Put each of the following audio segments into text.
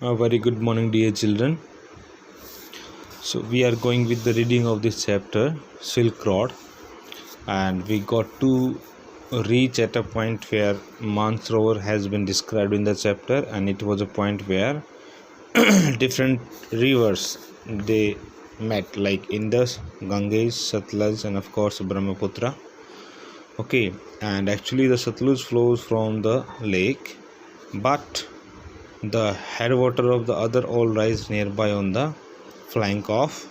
A very good morning, dear children. So we are going with the reading of this chapter, Silk Road, and we got to reach at a point where Mansarovar has been described in the chapter, and it was a point where different rivers they met, like Indus, Ganges, Satluj, and of course Brahmaputra. Okay, and actually the Satluj flows from the lake, but the headwater of the other all rise nearby on the flank of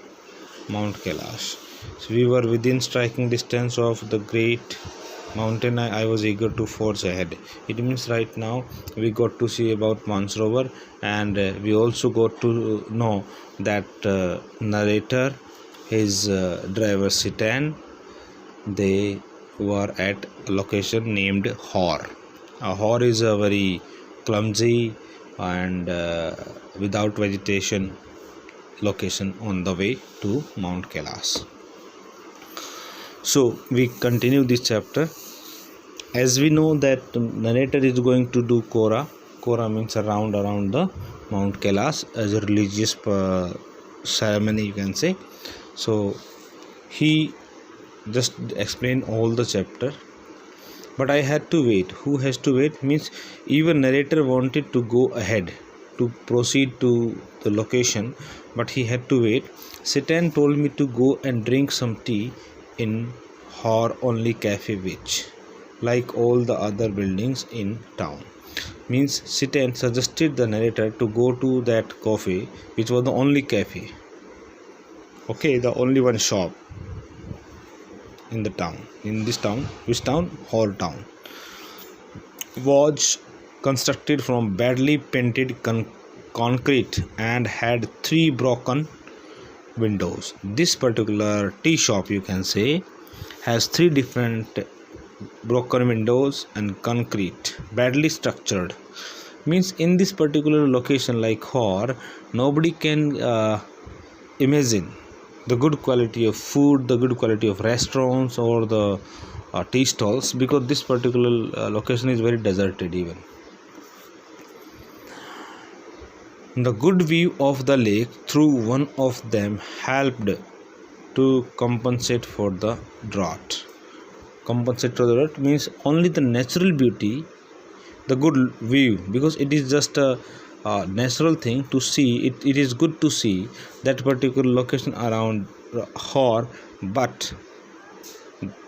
Mount Kailash. So we were within striking distance of the great mountain. I was eager to forge ahead. It means right now we got to see about Mansarovar, and we also got to know that narrator, his driver Sitan, they were at a location named Hor. Hor is a very clumsy and without vegetation location on the way to Mount Kailash. So we continue this chapter. As we know that the narrator is going to do Kora. Kora means around the Mount Kailash as a religious ceremony, you can say. So he just explained all the chapter, but I had to wait. Who has to wait means even narrator wanted to go ahead to proceed to the location, but he had to wait. Sitan told me to go and drink some tea in Hor only cafe, which like all the other buildings in town. Means Sitan suggested the narrator to go to that cafe, which was the only cafe. Okay, the only one shop in the town. In this town, which town? Hor town. Was constructed from badly painted concrete and had 3 broken windows. This particular tea shop, you can say, has 3 different broken windows and concrete, badly structured. Means in this particular location like Hor, nobody can imagine the good quality of food, the good quality of restaurants or the tea stalls, because this particular location is very deserted. Even the good view of the lake through one of them helped to compensate for the drought. Compensate for the drought means only the natural beauty, the good view, because it is just a natural thing to see. It is good to see that particular location around Hor, but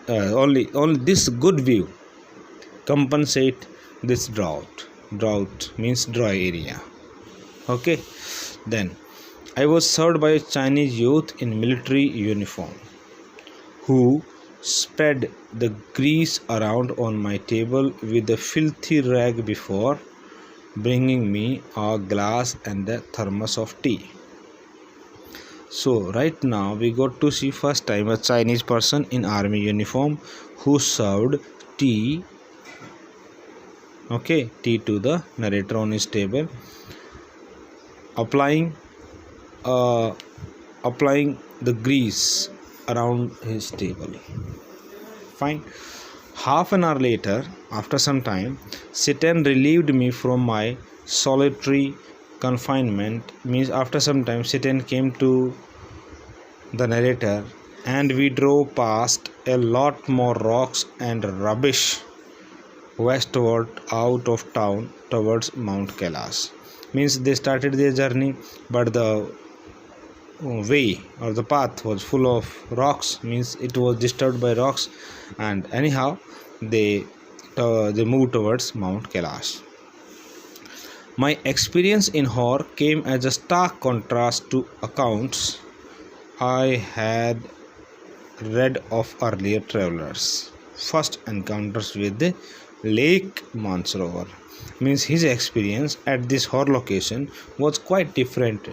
only this good view compensate this drought. Drought means dry area. Okay, then I was served by a Chinese youth in military uniform who spread the grease around on my table with a filthy rag before bringing me a glass and a thermos of tea. So right now we got to see first time a Chinese person in army uniform who served tea. Okay, tea to the narrator on his table, applying the grease around his table. Fine. Half an hour later, after some time, Sitan relieved me from my solitary confinement. Means after some time Sitan came to the narrator, and we drove past a lot more rocks and rubbish westward out of town towards Mount Kailash. Means they started their journey, but the way or the path was full of rocks. Means it was disturbed by rocks, and anyhow they moved towards Mount Kailash. My experience in Hor came as a stark contrast to accounts I had read of earlier travelers' first encounters with the Lake Mansarovar. Means his experience at this Hor location was quite different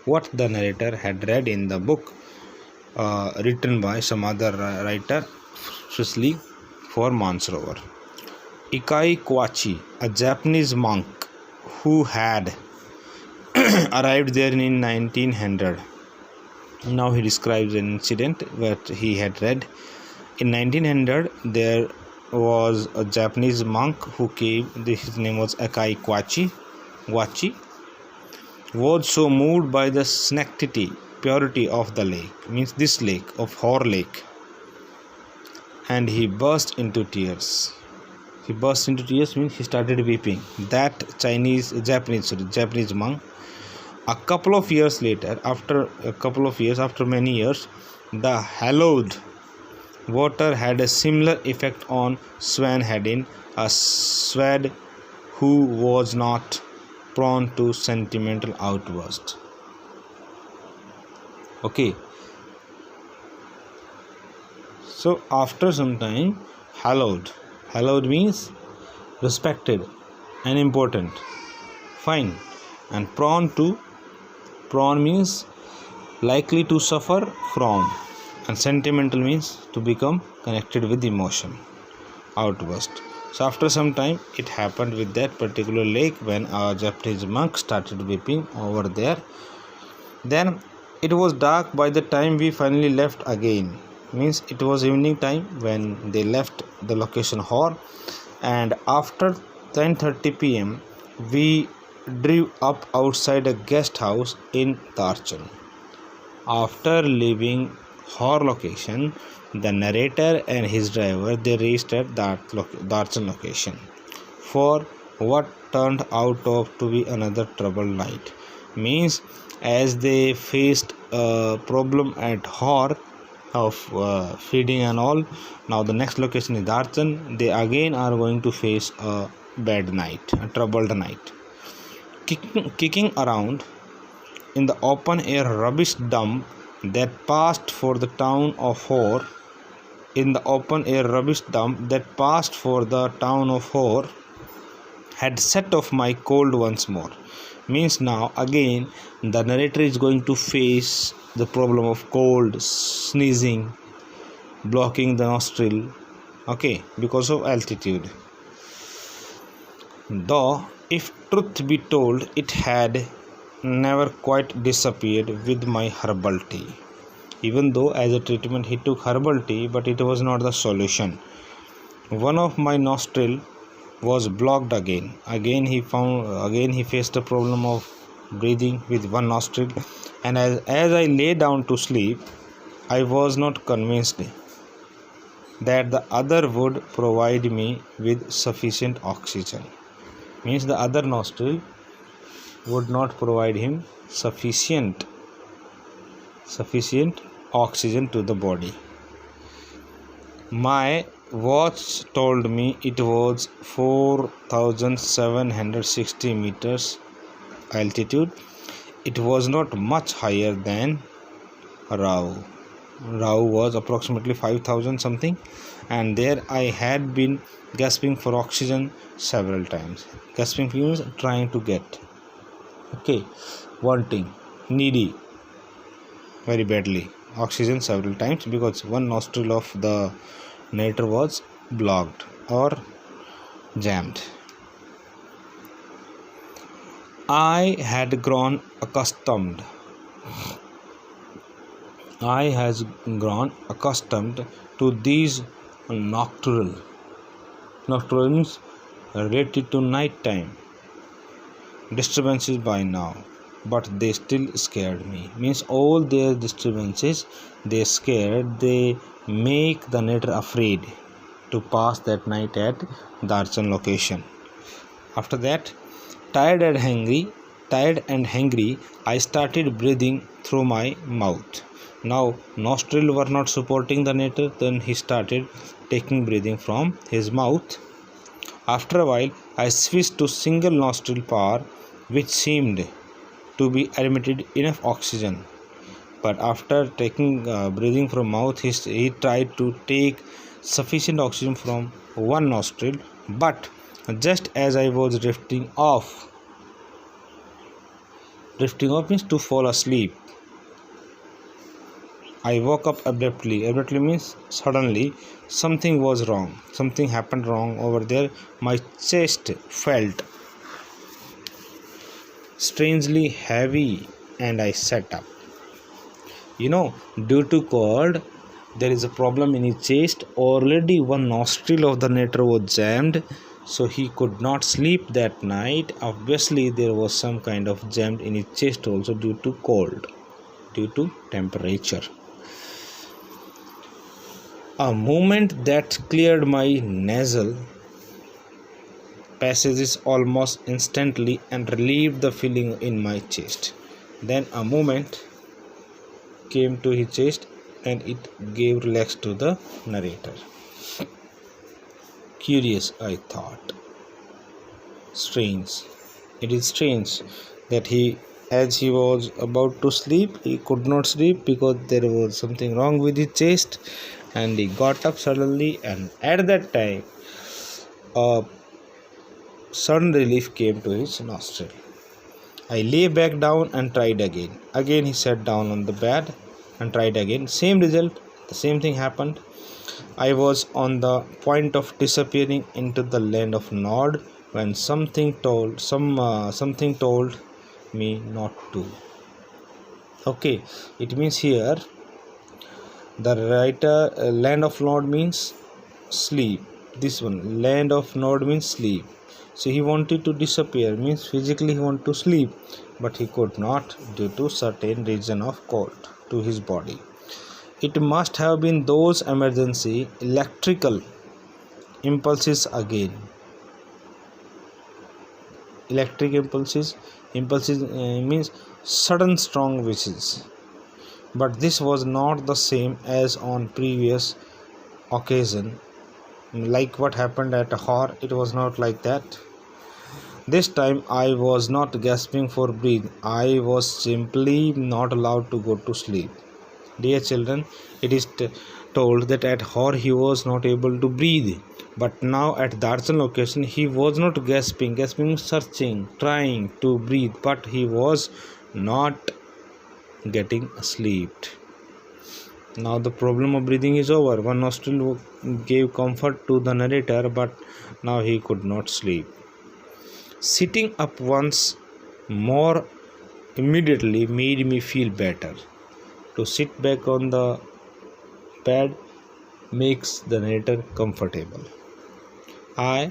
what the narrator had read in the book written by some other writer, especially for Mansarovar. Ikai Kwachi, a Japanese monk who had arrived there in 1900. Now he describes an incident that he had read. In 1900, there was a Japanese monk who came. His name was Ikai Kwachi. was so moved by the sanctity, purity of the lake, means this lake of Hor Lake, and he burst into tears. He burst into tears means he started weeping. That Japanese monk. A couple of years later, after many years, the hallowed water had a similar effect on Svanhedin, a Swede who was not prone to sentimental outbursts. Okay. So after some time, hallowed means respected and important. Fine. And prone means likely to suffer from, and sentimental means to become connected with emotion, outburst. So after some time, it happened with that particular lake when a Japanese monk started weeping over there. Then it was dark by the time we finally left again. Means it was evening time when they left the location Hor, and after 10:30 p.m. we drew up outside a guest house in Darchan. After leaving Hor location, the narrator and his driver they reached at Darchan location for what turned out to be another troubled night. Means as they faced a problem at Hor of feeding and all, now the next location is Darchan. They again are going to face a bad night, a troubled night. Kicking around in the open air rubbish dump that passed for the town of Hor, had set off my cold once more. Means now again the narrator is going to face the problem of cold, sneezing, blocking the nostril, okay, because of altitude. Though, if truth be told, it had never quite disappeared with my herbal tea. Even though as a treatment he took herbal tea, but it was not the solution. One of my nostril was blocked again. Again he faced the problem of breathing with one nostril, and as I lay down to sleep, I was not convinced that the other would provide me with sufficient oxygen. Means the other nostril would not provide him sufficient oxygen to the body. My watch told me it was 4,760 meters altitude. It was not much higher than Rao. Rao was approximately 5,000 something, and there I had been gasping for oxygen several times. Gasping means trying to get, okay, wanting, needy very badly oxygen several times, because one nostril of the narrator was blocked or jammed. I had grown accustomed to these nocturnes related to night time disturbances by now, but they still scared me. Means all their disturbances, they make the narrator afraid to pass that night at Darchan location. After that, tired and hungry, I started breathing through my mouth. Now nostrils were not supporting the narrator, then he started taking breathing from his mouth. After a while, I switched to single nostril power, which seemed to be admitted enough oxygen. But after taking breathing from mouth, he tried to take sufficient oxygen from one nostril. But just as I was drifting off means to fall asleep, I woke up abruptly. Abruptly means suddenly. Something was wrong. Something happened wrong over there. My chest felt strangely heavy and I sat up. Due to cold, there is a problem in his chest. Already one nostril of the narrator was jammed, so he could not sleep that night. Obviously, there was some kind of jam in his chest also due to cold, due to temperature. A movement that cleared my nasal passages almost instantly and relieved the feeling in my chest. Then a movement came to his chest and it gave relax to the narrator. Curious, I thought. Strange. It is strange that as he was about to sleep, he could not sleep because there was something wrong with his chest, and he got up suddenly, and at that time, a sudden relief came to his nostril. I lay back down and tried again. Again, he sat down on the bed and tried again. Same result, the same thing happened. I was on the point of disappearing into the land of Nod when something told me not to. Okay, it means here the writer land of Nod means sleep. This one, land of Nod means sleep. So he wanted to disappear, means physically he wanted to sleep, but he could not due to certain reason of cold to his body. It must have been those emergency electrical impulses again. Electric impulses means sudden strong wishes. But this was not the same as on previous occasion. Like what happened at Hor, it was not like that. This time I was not gasping for breath. I was simply not allowed to go to sleep. Dear children, it is told that at Hor he was not able to breathe. But now at Darshan location he was not gasping. Gasping means searching, trying to breathe, but he was not getting asleep. Now the problem of breathing is over. One nostril gave comfort to the narrator, but now he could not sleep. Sitting up once more immediately made me feel better. To sit back on the bed makes the narrator comfortable. I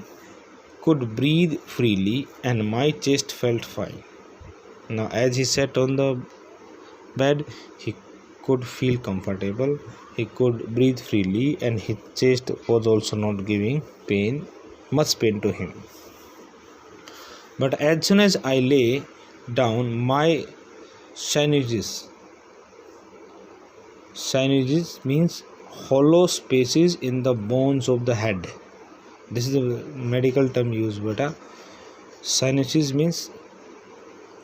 could breathe freely and my chest felt fine. Now as he sat on the bed, he could feel comfortable, he could breathe freely, and his chest was also not giving much pain to him. But as soon as I lay down, my sinuses means hollow spaces in the bones of the head. This is a medical term used, beta. Sinuses means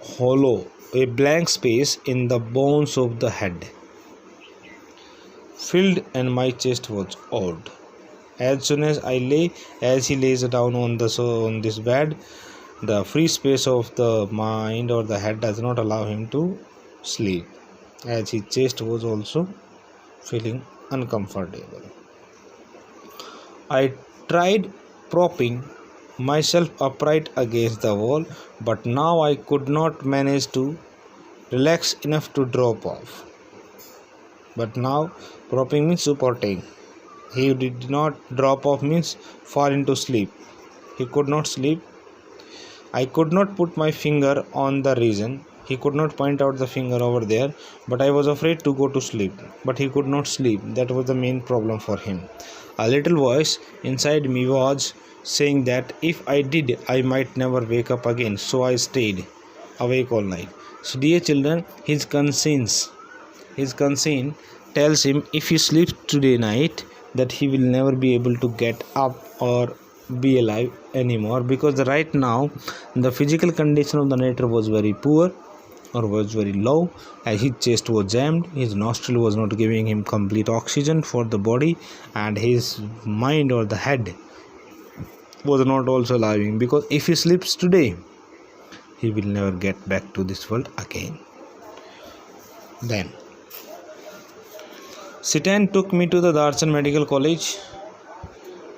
hollow, a blank space in the bones of the head filled, and my chest was odd. As soon as he lays down on this bed, the free space of the mind or the head does not allow him to sleep, as his chest was also feeling uncomfortable. I tried propping myself upright against the wall, but now I could not manage to relax enough to drop off. But now propping means supporting. He did not drop off means fall into sleep. He could not sleep. I could not put my finger on the reason. He could not point out the finger over there, but I was afraid to go to sleep. But he could not sleep. That was the main problem for him. A little voice inside me was saying that if I did, I might never wake up again. So I stayed awake all night. So dear children, his conscience tells him if he sleeps today night, that he will never be able to get up or be alive anymore, because right now the physical condition of the narrator was very poor or was very low, as his chest was jammed, his nostril was not giving him complete oxygen for the body, and his mind or the head was not also allowing, because if he sleeps today, he will never get back to this world again. Then Sitan took me to the Darshan Medical College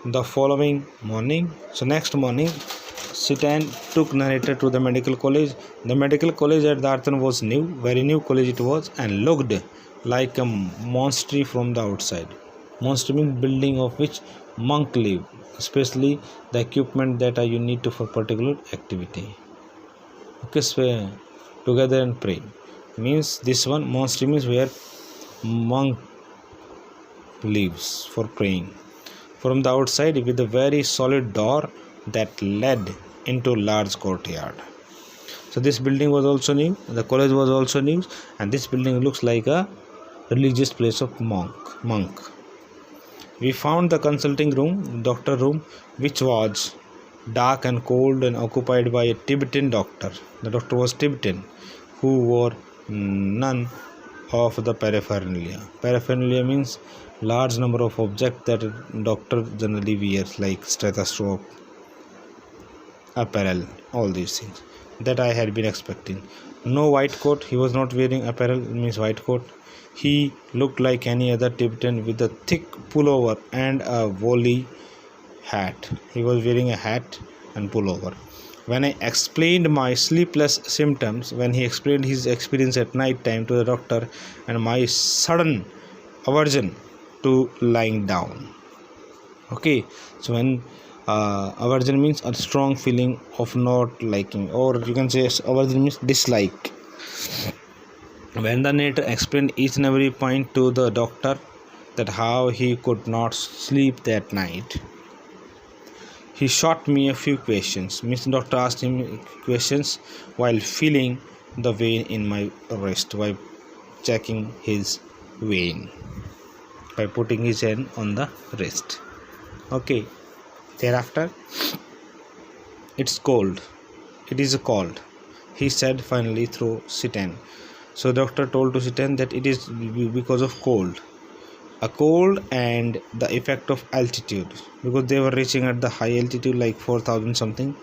the following morning. So next morning, Sitan took narrator to the medical college. The medical college at Darshan was new, very new college it was, and looked like a monastery from the outside. Monastery means building of which monk live, especially the equipment that are you need to for particular activity. Okay, so together and pray means this one monastery means where monk lives for praying. From the outside with a very solid door that led into large courtyard. So this building was also new, the college was also new, and this building looks like a religious place of monk. We found the consulting room, doctor room, which was dark and cold and occupied by a Tibetan doctor. The doctor was Tibetan, who wore none of the paraphernalia. Paraphernalia means large number of objects that a doctor generally wears, like stethoscope, apparel, all these things that I had been expecting. No white coat. He was not wearing apparel, means white coat. He looked like any other Tibetan with a thick pullover and a woolly hat. He was wearing a hat and pullover. When I explained my sleepless symptoms, when he explained his experience at night time to the doctor and my sudden aversion to lying down. Okay, so when aversion means a strong feeling of not liking, or you can say aversion means dislike. When the narrator explained each and every point to the doctor that how he could not sleep that night, he shot me a few questions. Means the doctor asked him questions while feeling the vein in my wrist, while checking his vein, by putting his hand on the wrist. Okay, thereafter, it's cold. It is cold, he said finally through Sitan. So doctor told to Sitan that it is because of cold. A cold and the effect of altitude, because they were reaching at the high altitude like 4,000 something.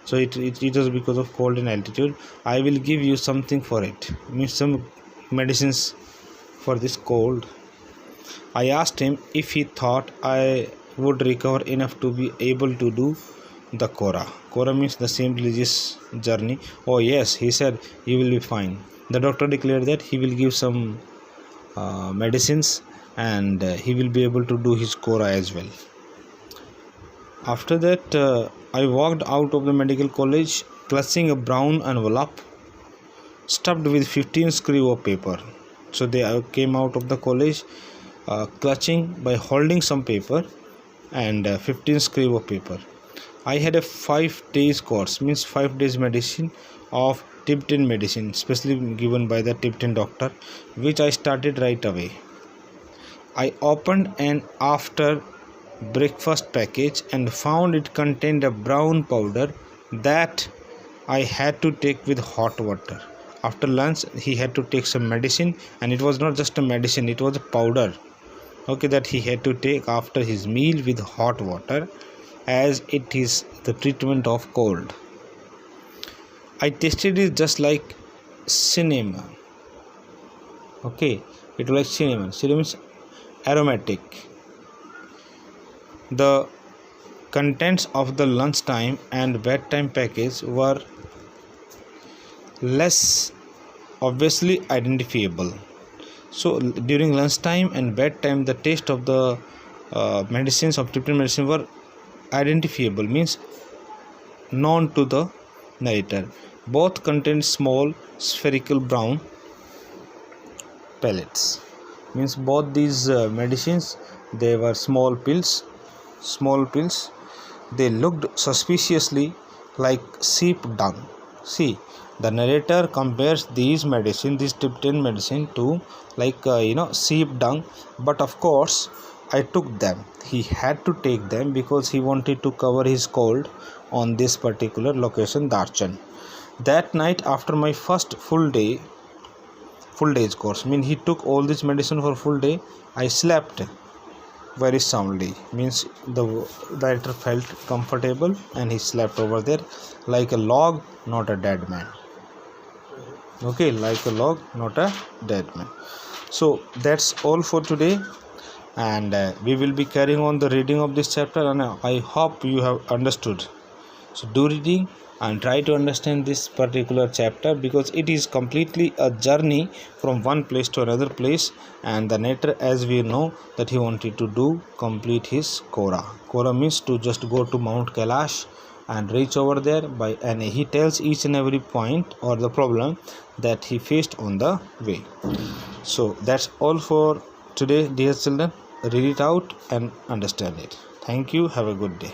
So it was because of cold and altitude. I will give you something for it, means some medicines for this cold. I asked him if he thought I would recover enough to be able to do the Kora. Kora means the same religious journey. Oh yes, he said, you will be fine. The doctor declared that he will give some medicines and he will be able to do his Kora as well. After that, I walked out of the medical college clutching a brown envelope stuffed with 15 screws of paper. So they came out of the college clutching by holding some paper and 15 screws of paper. I had a 5 days course, means 5 days medicine of Tibetan medicine, especially given by the Tibetan doctor, which I started right away. I opened an after breakfast package and found it contained a brown powder that I had to take with hot water. After lunch, he had to take some medicine, and it was not just a medicine, it was a powder, okay, that he had to take after his meal with hot water, as it is the treatment of cold. I tasted it just like cinnamon. Okay, it was like cinnamon. Cinnamon is aromatic. The contents of the lunchtime and bedtime package were less obviously identifiable. So during lunchtime and bedtime, the taste of the medicines of Tibetan medicine were identifiable, means known to the narrator. Both contained small spherical brown pellets, means both these medicines, they were small pills. They looked suspiciously like sheep dung. See, the narrator compares these medicine, this Tibetan medicine, to like sheep dung, but of course I took them. He had to take them because he wanted to cover his cold on this particular location, Darchan. That night, after my first full day's course, mean he took all this medicine for full day, I slept very soundly, means the writer felt comfortable and he slept over there like a log, not a dead man. Okay, like a log, not a dead man. So that's all for today, and we will be carrying on the reading of this chapter, and I hope you have understood So do reading and try to understand this particular chapter, because it is completely a journey from one place to another place. And the narrator, as we know, that he wanted to do complete his Kora. Kora means to just go to Mount Kailash and reach over there and he tells each and every point or the problem that he faced on the way. So that's all for today, dear children. Read it out and understand it. Thank you. Have a good day.